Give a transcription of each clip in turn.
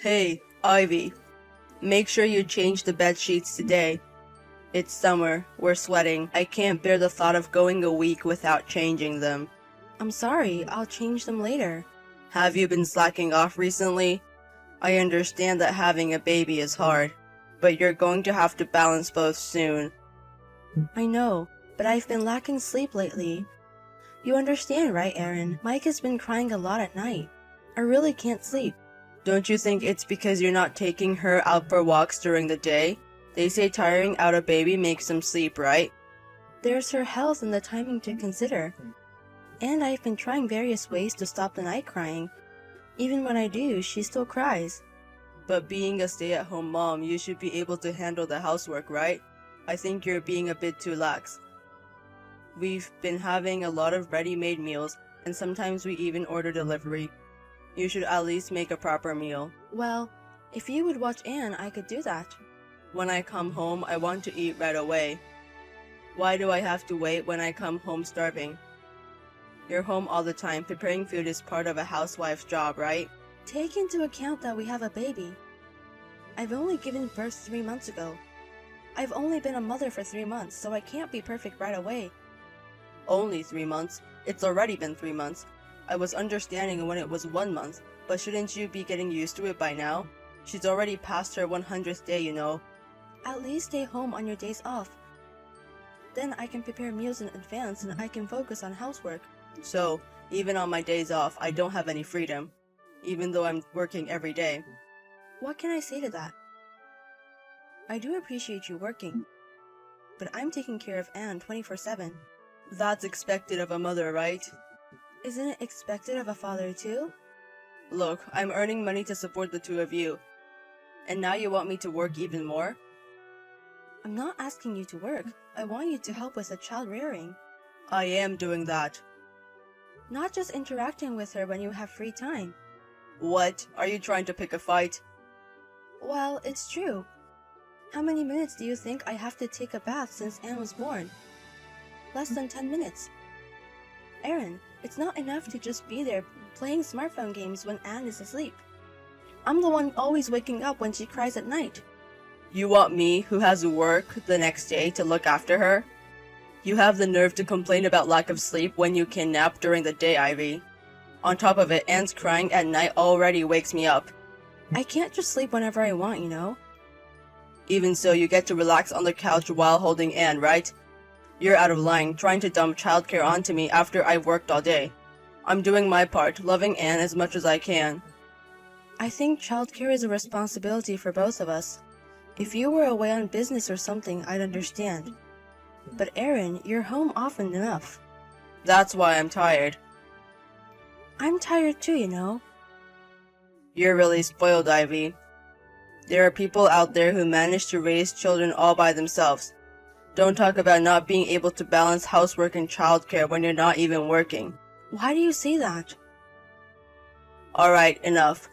Hey, Ivy, make sure you change the bed sheets today. It's summer, we're sweating. I can't bear the thought of going a week without changing them. I'm sorry, I'll change them later. Have you been slacking off recently? I understand that having a baby is hard, but you're going to have to balance both soon. I know, but I've been lacking sleep lately. You understand, right, Aaron? Mike has been crying a lot at night. I really can't sleep. Don't you think it's because you're not taking her out for walks during the day? They say tiring out a baby makes them sleep, right? There's her health and the timing to consider. And I've been trying various ways to stop the night crying. Even when I do, she still cries. But being a stay-at-home mom, you should be able to handle the housework, right? I think you're being a bit too lax. We've been having a lot of ready-made meals, and sometimes we even order delivery. You should at least make a proper meal. Well, if you would watch Anne, I could do that. When I come home, I want to eat right away. Why do I have to wait when I come home starving? You're home all the time. Preparing food is part of a housewife's job, right? Take into account that we have a baby. I've only given birth 3 months ago. I've only been a mother for 3 months, so I can't be perfect right away. Only 3 months? It's already been 3 months. I was understanding when it was 1 month, but shouldn't you be getting used to it by now? She's already past her 100th day, you know. At least stay home on your days off. Then I can prepare meals in advance and I can focus on housework. So, even on my days off, I don't have any freedom, even though I'm working every day. What can I say to that? I do appreciate you working, but I'm taking care of Anne 24/7. That's expected of a mother, right? Isn't it expected of a father too? Look, I'm earning money to support the two of you. And now you want me to work even more? I'm not asking you to work. I want you to help with the child rearing. I am doing that. Not just interacting with her when you have free time. What? Are you trying to pick a fight? Well, it's true. How many minutes do you think I have to take a bath since Anne was born? Less than 10 minutes. Aaron, it's not enough to just be there playing smartphone games when Anne is asleep. I'm the one always waking up when she cries at night. You want me, who has work the next day, to look after her? You have the nerve to complain about lack of sleep when you can nap during the day, Ivy. On top of it, Anne's crying at night already wakes me up. I can't just sleep whenever I want, you know? Even so, you get to relax on the couch while holding Anne, right? You're out of line, trying to dump childcare onto me after I've worked all day. I'm doing my part, loving Anne as much as I can. I think childcare is a responsibility for both of us. If you were away on business or something, I'd understand. But Aaron, you're home often enough. That's why I'm tired. I'm tired too, you know. You're really spoiled, Ivy. There are people out there who manage to raise children all by themselves. Don't talk about not being able to balance housework and childcare when you're not even working. Why do you say that? Alright, enough.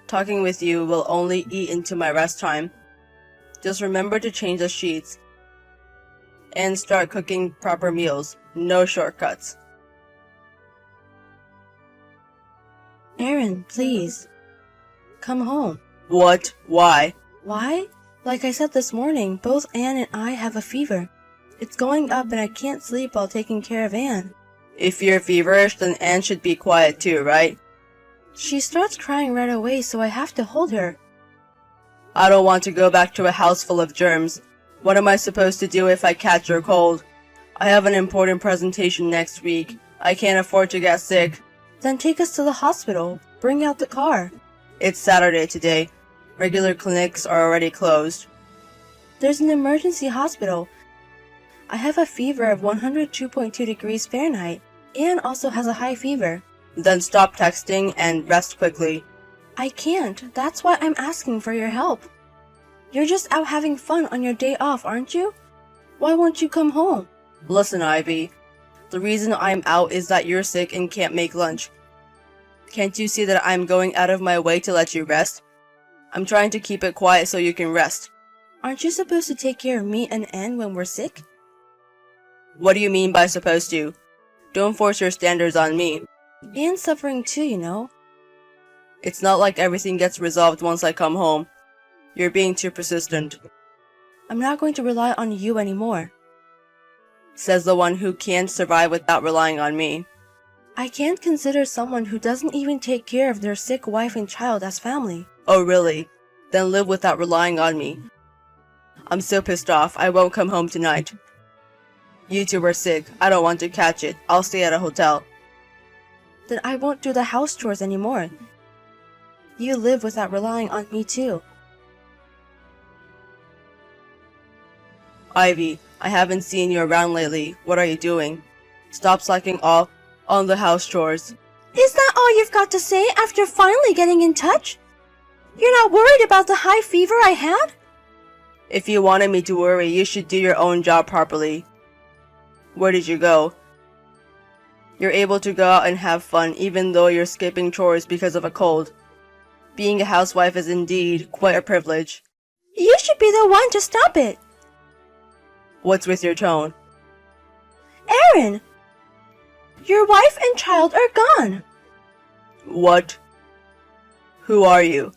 Talking with you will only eat into my rest time. Just remember to change the sheets. And start cooking proper meals. No shortcuts. Aaron, please. Come home. What? Why? Why? Like I said this morning, both Anne and I have a fever. It's going up and I can't sleep while taking care of Anne. If you're feverish, then Anne should be quiet too, right? She starts crying right away, so I have to hold her. I don't want to go back to a house full of germs. What am I supposed to do if I catch a cold? I have an important presentation next week. I can't afford to get sick. Then take us to the hospital. Bring out the car. It's Saturday today. Regular clinics are already closed. There's an emergency hospital. I have a fever of 102.2 degrees Fahrenheit. Anne also has a high fever. Then stop texting and rest quickly. I can't. That's why I'm asking for your help. You're just out having fun on your day off, aren't you? Why won't you come home? Listen, Ivy. The reason I'm out is that you're sick and can't make lunch. Can't you see that I'm going out of my way to let you rest? I'm trying to keep it quiet so you can rest. Aren't you supposed to take care of me and Anne when we're sick? What do you mean by supposed to? Don't force your standards on me. Anne's suffering too, you know. It's not like everything gets resolved once I come home. You're being too persistent. I'm not going to rely on you anymore. Says the one who can't survive without relying on me. I can't consider someone who doesn't even take care of their sick wife and child as family. Oh really? Then live without relying on me. I'm so pissed off, I won't come home tonight. You two were sick, I don't want to catch it. I'll stay at a hotel. Then I won't do the house chores anymore. You live without relying on me too. Ivy, I haven't seen you around lately. What are you doing? Stop slacking off on the house chores. Is that all you've got to say after finally getting in touch? You're not worried about the high fever I had? If you wanted me to worry, you should do your own job properly. Where did you go? You're able to go out and have fun even though you're skipping chores because of a cold. Being a housewife is indeed quite a privilege. You should be the one to stop it. What's with your tone? Aaron! Your wife and child are gone. What? Who are you?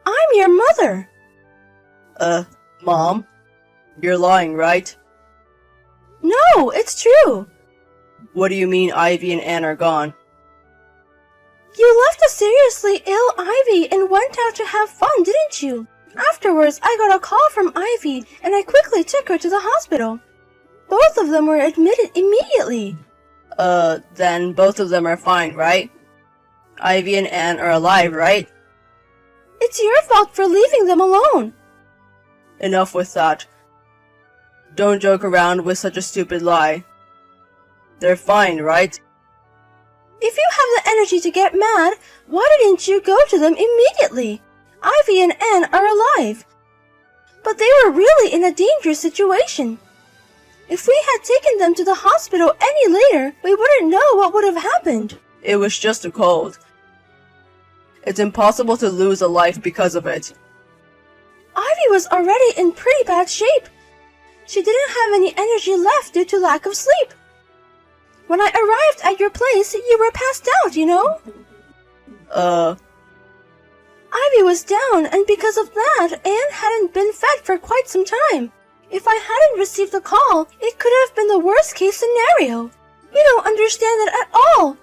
I'm your mother. Mom? You're lying, right? No, it's true. What do you mean Ivy and Anne are gone? You left a seriously ill Ivy and went out to have fun, didn't you? Afterwards, I got a call from Ivy and I quickly took her to the hospital. Both of them were admitted immediately. Then both of them are fine, right? Ivy and Anne are alive, right? It's your fault for leaving them alone. Enough with that. Don't joke around with such a stupid lie. They're fine, right? If you have the energy to get mad, why didn't you go to them immediately? Ivy and Anne are alive. But they were really in a dangerous situation. If we had taken them to the hospital any later, we wouldn't know what would have happened. It was just a cold. It's impossible to lose a life because of it. Ivy was already in pretty bad shape. She didn't have any energy left due to lack of sleep. When I arrived at your place, you were passed out, you know? Ivy was down, and because of that, Anne hadn't been fed for quite some time. If I hadn't received the call, it could have been the worst case scenario. You don't understand it at all.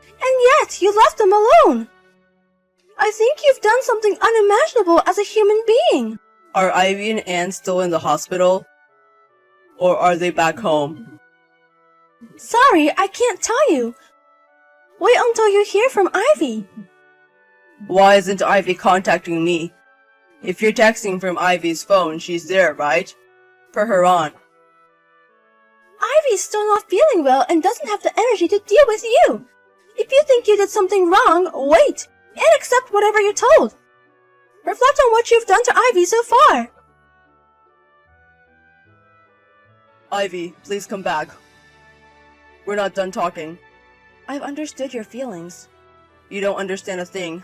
And yet, you left them alone. I think you've done something unimaginable as a human being. Are Ivy and Anne still in the hospital? Or are they back home? Sorry, I can't tell you. Wait until you hear from Ivy. Why isn't Ivy contacting me? If you're texting from Ivy's phone, she's there, right? Put her on. Ivy's still not feeling well and doesn't have the energy to deal with you. If you think you did something wrong, wait and accept whatever you're told. Reflect on what you've done to Ivy so far. Ivy, please come back. We're not done talking. I've understood your feelings. You don't understand a thing.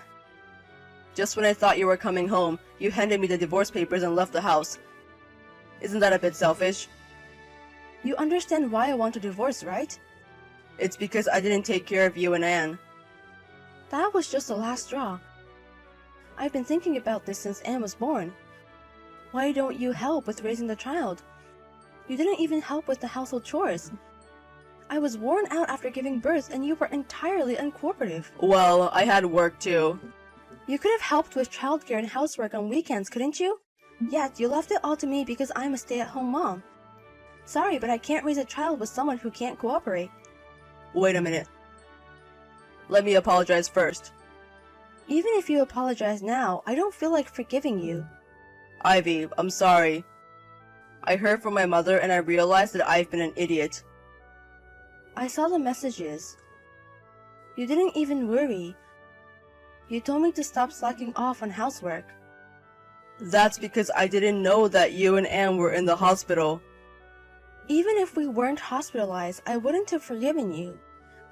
Just when I thought you were coming home, you handed me the divorce papers and left the house. Isn't that a bit selfish? You understand why I want a divorce, right? It's because I didn't take care of you and Anne. That was just the last straw. I've been thinking about this since Anne was born. Why don't you help with raising the child? You didn't even help with the household chores. I was worn out after giving birth and you were entirely uncooperative. Well, I had work too. You could have helped with childcare and housework on weekends, couldn't you? Yet you left it all to me because I'm a stay-at-home mom. Sorry, but I can't raise a child with someone who can't cooperate. Wait a minute. Let me apologize first. Even if you apologize now, I don't feel like forgiving you. Ivy, I'm sorry. I heard from my mother and I realized that I've been an idiot. I saw the messages. You didn't even worry. You told me to stop slacking off on housework. That's because I didn't know that you and Anne were in the hospital. Even if we weren't hospitalized, I wouldn't have forgiven you.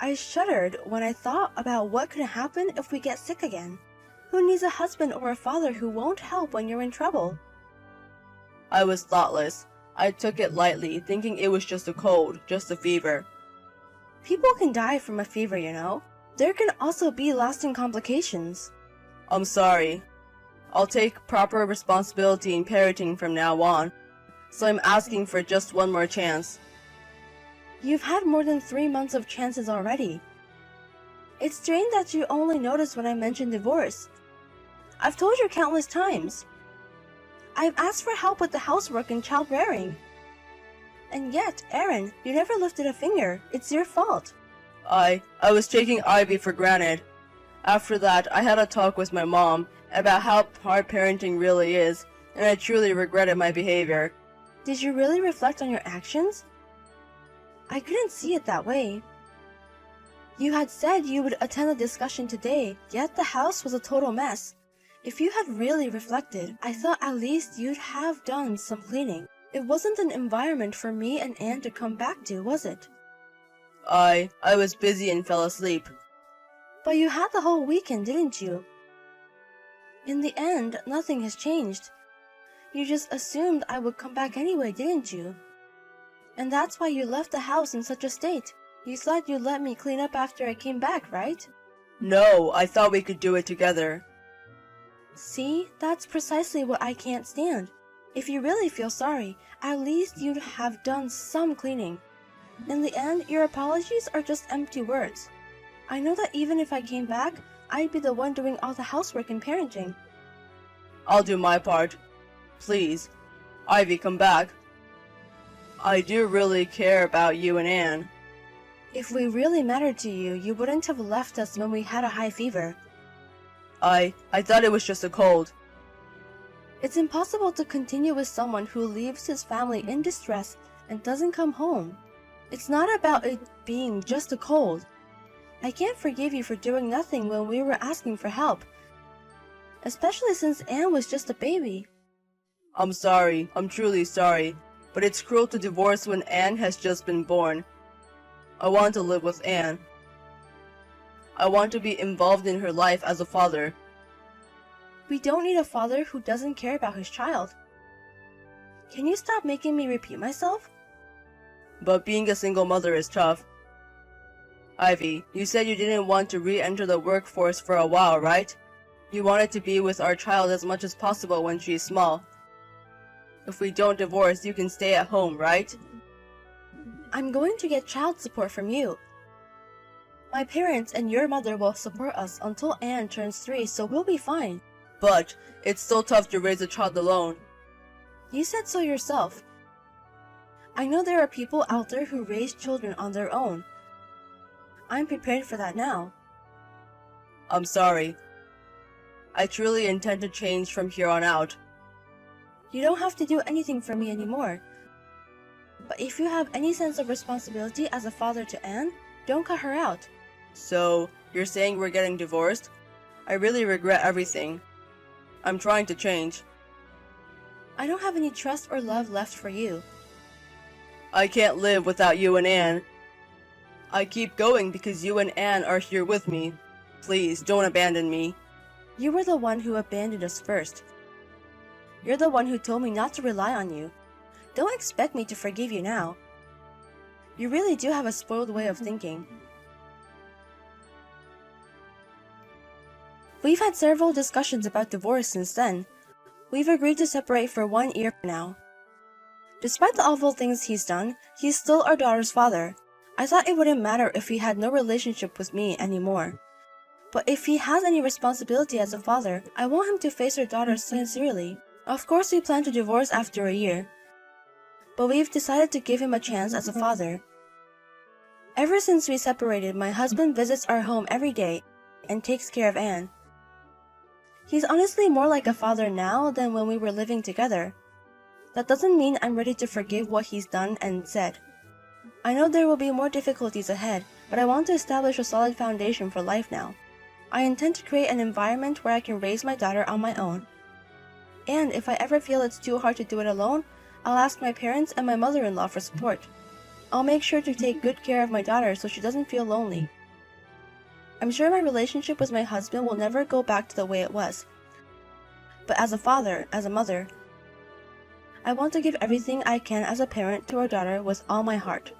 I shuddered when I thought about what could happen if we get sick again. Who needs a husband or a father who won't help when you're in trouble? I was thoughtless. I took it lightly, thinking it was just a cold, just a fever. People can die from a fever, you know. There can also be lasting complications. I'm sorry. I'll take proper responsibility in parenting from now on, so I'm asking for just one more chance. You've had more than 3 months of chances already. It's strange that you only noticed when I mentioned divorce. I've told you countless times. I've asked for help with the housework and child rearing. And yet, Aaron, you never lifted a finger. It's your fault. I was taking Ivy for granted. After that, I had a talk with my mom about how hard parenting really is, and I truly regretted my behavior. Did you really reflect on your actions? I couldn't see it that way. You had said you would attend the discussion today, yet the house was a total mess. If you had really reflected, I thought at least you'd have done some cleaning. It wasn't an environment for me and Anne to come back to, was it? I was busy and fell asleep. But you had the whole weekend, didn't you? In the end, nothing has changed. You just assumed I would come back anyway, didn't you? And that's why you left the house in such a state. You thought you'd let me clean up after I came back, right? No, I thought we could do it together. See, that's precisely what I can't stand. If you really feel sorry, at least you'd have done some cleaning. In the end, your apologies are just empty words. I know that even if I came back, I'd be the one doing all the housework and parenting. I'll do my part. Please. Ivy, come back. I do really care about you and Anne. If we really mattered to you, you wouldn't have left us when we had a high fever. I thought it was just a cold. It's impossible to continue with someone who leaves his family in distress and doesn't come home. It's not about it being just a cold. I can't forgive you for doing nothing when we were asking for help. Especially since Anne was just a baby. I'm sorry. I'm truly sorry. But it's cruel to divorce when Anne has just been born. I want to live with Anne. I want to be involved in her life as a father. We don't need a father who doesn't care about his child. Can you stop making me repeat myself? But being a single mother is tough. Ivy, you said you didn't want to re-enter the workforce for a while, right? You wanted to be with our child as much as possible when she's small. If we don't divorce, you can stay at home, right? I'm going to get child support from you. My parents and your mother will support us until Anne turns 3, so we'll be fine. But it's so tough to raise a child alone. You said so yourself. I know there are people out there who raise children on their own. I'm prepared for that now. I'm sorry. I truly intend to change from here on out. You don't have to do anything for me anymore. But if you have any sense of responsibility as a father to Anne, don't cut her out. So, you're saying we're getting divorced? I really regret everything. I'm trying to change. I don't have any trust or love left for you. I can't live without you and Anne. I keep going because you and Anne are here with me. Please, don't abandon me. You were the one who abandoned us first. You're the one who told me not to rely on you. Don't expect me to forgive you now. You really do have a spoiled way of thinking. We've had several discussions about divorce since then. We've agreed to separate for 1 year now. Despite the awful things he's done, he's still our daughter's father. I thought it wouldn't matter if he had no relationship with me anymore. But if he has any responsibility as a father, I want him to face our daughter sincerely. Of course, we plan to divorce after a year. But we've decided to give him a chance as a father. Ever since we separated, my husband visits our home every day and takes care of Anne. He's honestly more like a father now than when we were living together. That doesn't mean I'm ready to forgive what he's done and said. I know there will be more difficulties ahead, but I want to establish a solid foundation for life now. I intend to create an environment where I can raise my daughter on my own. And if I ever feel it's too hard to do it alone, I'll ask my parents and my mother-in-law for support. I'll make sure to take good care of my daughter so she doesn't feel lonely. I'm sure my relationship with my husband will never go back to the way it was. But as a father, as a mother, I want to give everything I can as a parent to our daughter with all my heart.